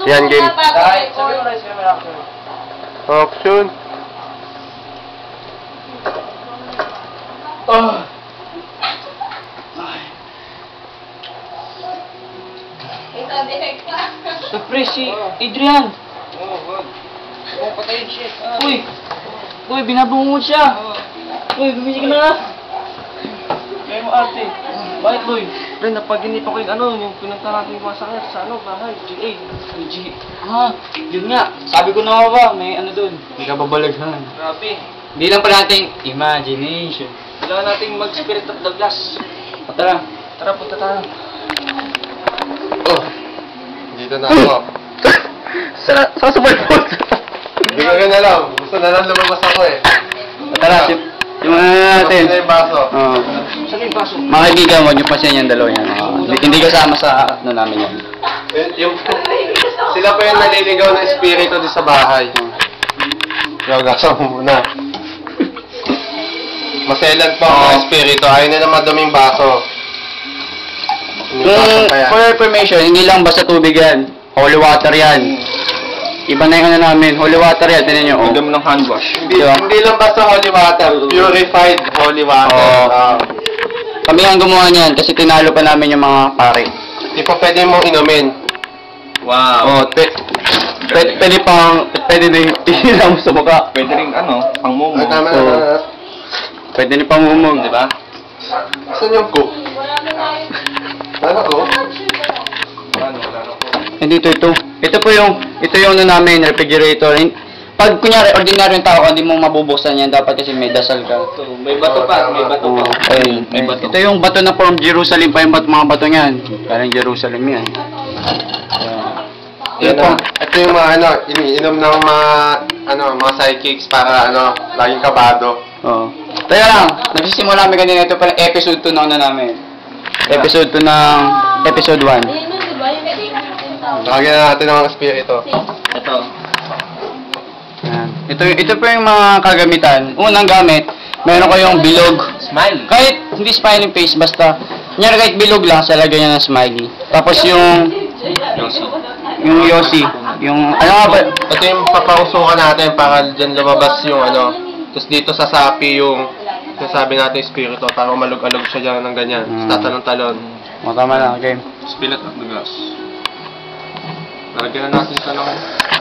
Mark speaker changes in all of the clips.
Speaker 1: Yan, game.
Speaker 2: Sabi mo rice camera action.
Speaker 1: Action.
Speaker 3: Ito, direct ka.
Speaker 2: Surprise si Adrian.
Speaker 4: Patayin siya.
Speaker 2: Uy, binabungod siya. Uy, gumising ka na nga. Kaya mo ate. Bakit, Boy?
Speaker 4: Pre, napaginipan ko yung pinunta natin yung masakit sa bahay. GA.
Speaker 2: Yun nga. Sabi ko na ba, may ano dun. Hindi ka babalaghan.
Speaker 4: Grabe.
Speaker 2: Hindi lang pa nating imagination.
Speaker 4: Kailangan nating mag-spirit of the glass.
Speaker 2: Tara.
Speaker 4: Tara, punta tayo.
Speaker 1: Oh. Dito na ako. Sa phone. Hindi ko rin alam. Gusto na lang lumabas ako eh.
Speaker 2: Tara, yung natin.
Speaker 1: Sino yung baso?
Speaker 4: Saan yung baso?
Speaker 2: Mga kaibigan, huwag niyo pa siya yung dalawa yan. Hindi kasama sa ano namin yan.
Speaker 1: Sila pa yung naliligaw na espiritu di sa bahay. Gagasaw mo muna. Maselan pa ang espiritu. Ayaw nila maduming baso.
Speaker 2: For information, hindi lang basta tubig yan. Holy water yan. Iba na yung ano namin. Holy water yan. Tinan nyo.
Speaker 4: Magdam ng hand wash.
Speaker 1: Hindi lang basta holy water. Purified holy water.
Speaker 2: Kami ang gumawa niyan kasi tinalo pa namin yung mga pare.
Speaker 1: Di pa pwede mong inumin.
Speaker 4: Wow.
Speaker 2: Pwede na yung tihila mo sa mukha.
Speaker 4: Pwede rin pang momo.
Speaker 1: Tama
Speaker 2: Oo.
Speaker 1: na.
Speaker 2: Pwede na pang umong, di ba?
Speaker 1: Saan yung cook? Ano ko?
Speaker 2: Hindi ito. Ito yung ano namin, refrigerator. Pag kunyari, ordinary yung tao, hindi mo mabubuksan yan. Dapat kasi may dasal ka.
Speaker 4: May bato pa. May bato pa.
Speaker 2: Ayun.
Speaker 4: May bato.
Speaker 2: Ito yung bato na from Jerusalem pa yung mga bato niyan. Parang Jerusalem yan.
Speaker 1: Yan na. Ito yung mga iniinom ng mga psychics para laging kabado.
Speaker 2: Oo. Kaya lang, nagsisimula kami kanina. Ito pala episode 2 na namin. Episode 2 ng episode 1.
Speaker 3: Ayun nun, diba? Yung pwede yung tawag.
Speaker 1: Lagyan na natin ng mga espiritu.
Speaker 4: Ito.
Speaker 2: Yan. Ito po yung mga kagamitan. Unang gamit, meron kayong bilog.
Speaker 4: Smile.
Speaker 2: Kahit hindi smiling face, basta kunyari kahit bilog lang, sa lagyan niya ng smiley. Tapos yung Yossi. Yung, ano nga ba?
Speaker 1: Ito yung papausukan natin para dyan lumabas yung Tapos dito sa sapi yung sabi natin espiritu para malug-alog siya dyan ng ganyan. Tatalon-talon.
Speaker 2: Tama na, okay.
Speaker 4: Spirit of the glass. Nalagyan na natin ito ng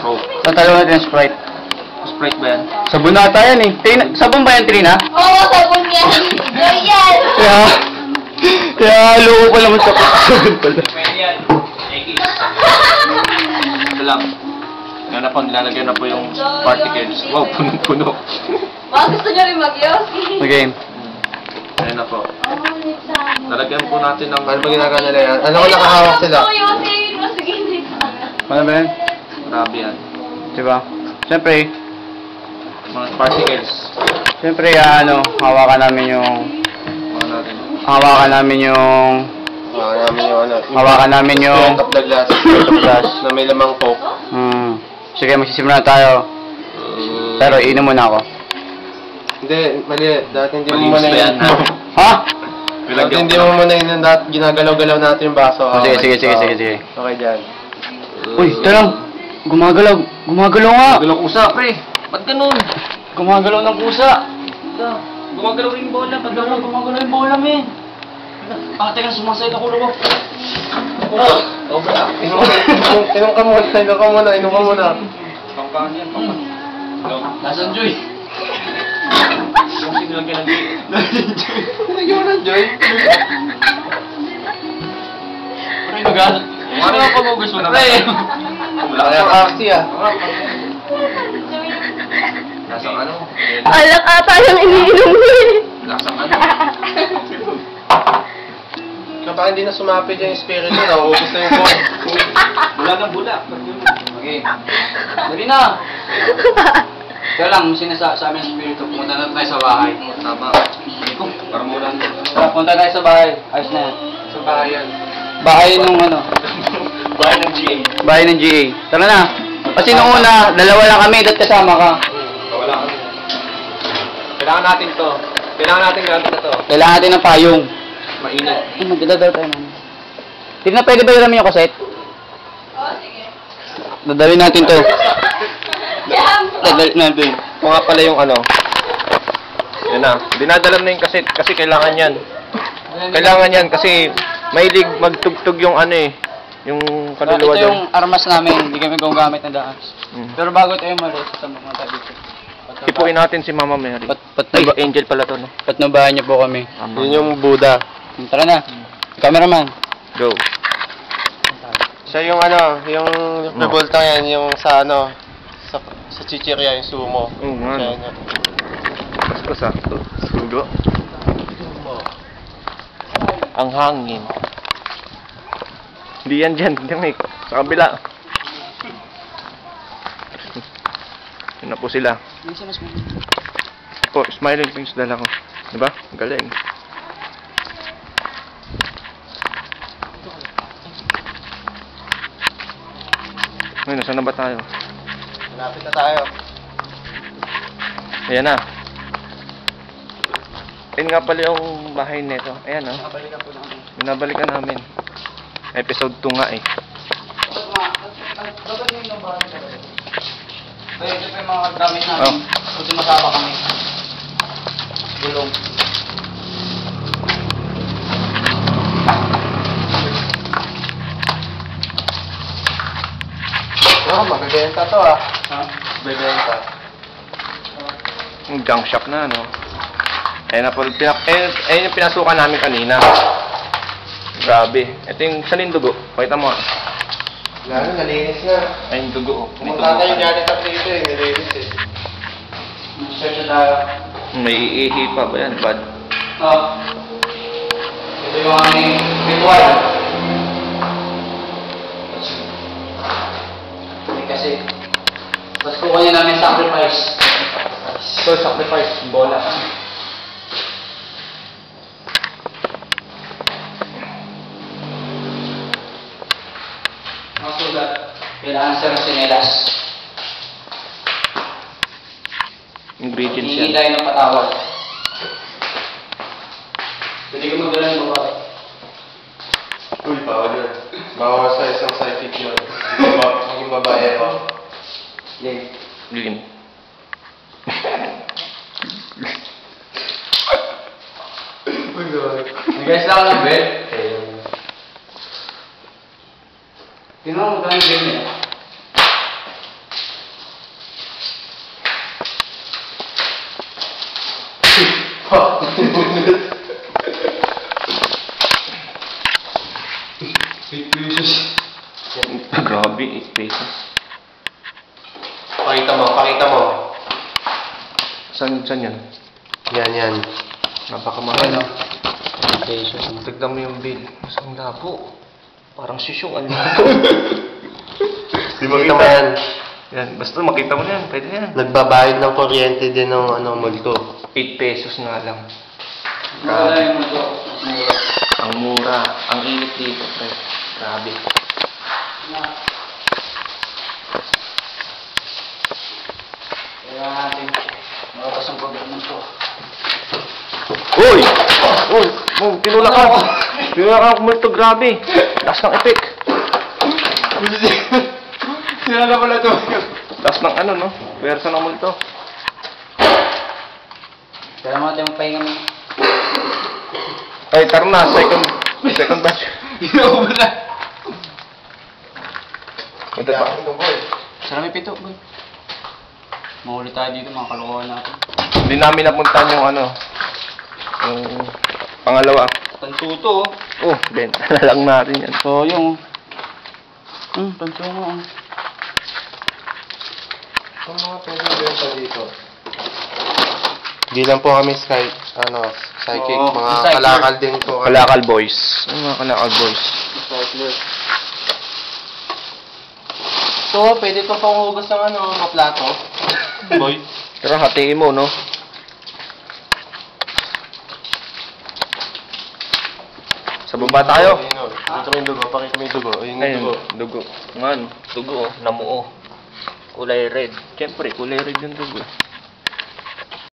Speaker 4: rope.
Speaker 2: Tatalo natin yung Sprite.
Speaker 4: Sprite ba yan?
Speaker 2: Sabon nata yan eh. Sabon ba yan, Trina?
Speaker 3: Oo, sabon yan. Joy yan.
Speaker 2: Kaya loko pa naman sa sabon pala.
Speaker 4: Pwede yan. Ito lang. Yan na po, nilalagyan na po yung particles. Wow, punong-puno.
Speaker 3: Baka gusto nyo rin mag-yosi.
Speaker 2: Okay.
Speaker 4: Ayan na po. Nalagyan po natin ng...
Speaker 1: Ano ba ginagawa nila yan? Ano ko nakahawak sila?
Speaker 3: Oo, yosi. Sige,
Speaker 2: Ano ba yan?
Speaker 4: Grabe yan.
Speaker 2: Diba? Siyempre,
Speaker 4: Mga particles.
Speaker 2: hawakan namin yung...
Speaker 4: Mga natin.
Speaker 1: Hawakan namin yung Spirit of the glass. Na may lamang coke.
Speaker 2: Sige, magsisimula na tayo. Pero inom muna ako.
Speaker 1: Hindi, mali. Dati hindi mo
Speaker 4: Malinis
Speaker 1: muna
Speaker 4: ba yan?
Speaker 2: Ha?
Speaker 1: Dati hindi mo muna yun. Dati ginagalaw-galaw natin yung baso.
Speaker 2: Sige.
Speaker 1: Okay, dyan.
Speaker 2: Uy, ito lang. Gumagalaw nga.
Speaker 4: Gulong usa, pre. Ba't ganun?
Speaker 2: Gumagalaw ng pusa.
Speaker 4: Gumagalaw rin yung bola. Ba't ganun?
Speaker 2: Gumagalaw yung bola, men. Teka, sumasayad ako luwa.
Speaker 1: Inom ka muna.
Speaker 4: Pangkahan yan,
Speaker 2: Nasaan, Joy?
Speaker 4: Yung sinilagyan ng Joy.
Speaker 1: Nagyo na, Joy.
Speaker 2: Pre, nag-alat.
Speaker 4: Ano ako mo gusto na?
Speaker 2: Pre.
Speaker 1: Wala kayang aksi
Speaker 4: Lasang ano?
Speaker 3: Alak ata yung iniinom niya.
Speaker 4: Lasang ano?
Speaker 1: Kapag hindi na sumapit yung espiritu, nauubos na yung phone.
Speaker 4: Wala ng bula.
Speaker 2: Okay. Dali na. Kaya lang, sa amin spirito, pumunta na tayo sa bahay.
Speaker 4: Tama. Para mo lang.
Speaker 2: Punta tayo sa bahay. Ayos na yan.
Speaker 1: Sa bayan.
Speaker 2: Bahay nung
Speaker 4: Bahay ng GA.
Speaker 2: Bahay ng GA. Tara na. Kasi nung una, dalawa lang kami, dapat kasama ka.
Speaker 4: Wala kami. Kailangan natin to. Kailangan natin gamit na to.
Speaker 2: Kailangan natin ng payong.
Speaker 4: Mainit.
Speaker 2: Ay, magdadal tayo naman. Hindi na pwede ba yung cassette?
Speaker 3: Oo, sige.
Speaker 2: Dadalhin natin to.
Speaker 3: Jam!
Speaker 2: Dadalhin natin.
Speaker 1: Ito nga pala yung ano. Yan na. Dinadala na yung kaset kasi kailangan yan. Kailangan yan kasi mahilig magtugtog yung ano eh. Yung kaluluwa
Speaker 2: Ito
Speaker 1: doon.
Speaker 2: yung armas namin, hindi kami gumagamit ng dahas.
Speaker 1: Mm.
Speaker 2: Pero bago tayo umalis, sa mga tabi ko.
Speaker 1: Ipuin natin si Mama Mary. Ay, angel pala to, no?
Speaker 2: Patnubahan niyo po kami.
Speaker 1: Yun yung Buddha.
Speaker 2: Tara na. Cameraman.
Speaker 1: Go. Siya yung ano, yung revolta yan, yung sa ano, sa chichirya, yung sumo. Oo nga. Sakto. Sugo. Ang hangin. Hindi yan dyan, hindi may sa kabila. Yun na po sila. Oh, smiling face dala ko. Diba? Galing. Ay, nasaan na ba tayo? Malapit na tayo. Ayan na. Ayun nga pala yung bahay nito. Ayan o. Binabalikan namin. Episode 2 nga eh.
Speaker 2: Kaya ito pa yung mga gamit namin. Kung tumasama kami. Gulong.
Speaker 1: Oh, magagenta to ah.
Speaker 2: Ha?
Speaker 1: Bebenta. Yung junk shop na, no? Ayun na po, ayun yung pinasukan namin kanina. Grabe. Ito yung salindugo. Pakita mo. Lalo, nalinis na. Ayun yung dugo. Pumunta tayo janitor dito eh, nilinis eh.
Speaker 2: Search na tayo.
Speaker 1: May iihi pa ba yan, bad?
Speaker 2: Ito yung aming ritual. Kasi, mas kuha niya namin sacrifice.
Speaker 1: So, sacrifice, bola.
Speaker 2: Mga sugat, kailangan sa sinelas.
Speaker 1: Ingredients
Speaker 2: Hindi
Speaker 1: yan.
Speaker 2: tayo ng patawad. Pwede ka magdala ng babae.
Speaker 1: Uy, bawal yun. Bawal sa isang psychic yun. Maging babae pa. Lin.
Speaker 2: Nag-guys lang ng bed. Tingnan mo magkano yung bed niya.
Speaker 1: Grabe, 8 pesos. Pakita mo. Saan yan? Yan. Napakamahal.
Speaker 2: Ano? Pesos.
Speaker 1: Tignan mo yung bill. Isang labo. Parang sisyong ang labo. Di makita mo yan. Yan, basta makita mo na yan. Pwede yan.
Speaker 5: Nagbabayad ng kuryente din ng multo.
Speaker 1: 8 pesos nga lang.
Speaker 2: Wala yung mundo. Mura.
Speaker 1: Ang mura. Ang init dito, pre. Grabe.
Speaker 2: Kailangan natin maratas ang problema ito.
Speaker 1: Uy! Uy! Tinulak ka! Tinulak ka kumulto, grabe! Lakas ng epic!
Speaker 2: Sinala pala ito.
Speaker 1: Lakas ng ano, no? Pwersa ng multo.
Speaker 2: Kailangan natin magpahinga mo.
Speaker 1: Ay, tara na. Second batch.
Speaker 2: Ino ba na?
Speaker 1: Ito pa.
Speaker 2: Sarami pito, boy. Mahuli tayo dito, mga kalokohan natin.
Speaker 1: Hindi namin napuntahan yung ano. Yung pangalawa.
Speaker 2: Tantuto,
Speaker 1: Oh, benta na lang natin yan.
Speaker 2: so yung... tanto mo.
Speaker 5: Ang mga pwede benta dito. Di lang po kami psychic.
Speaker 2: Oo,
Speaker 5: Mga
Speaker 2: psychic.
Speaker 5: kalakal din po.
Speaker 1: Kalakal boys. Yung mga kalakal boys.
Speaker 5: So, pwede pa pang hugas ng mga plato. Boy.
Speaker 1: Pero hatiin mo, no? Sa baba tayo.
Speaker 5: Ayun o. Pakita mo yung dugo. Pakita mo yung dugo. Ayun yung
Speaker 1: Ayun,
Speaker 5: dugo.
Speaker 1: dugo. Dugo, oh. Namuo. Kulay red. Siyempre, kulay red yung dugo.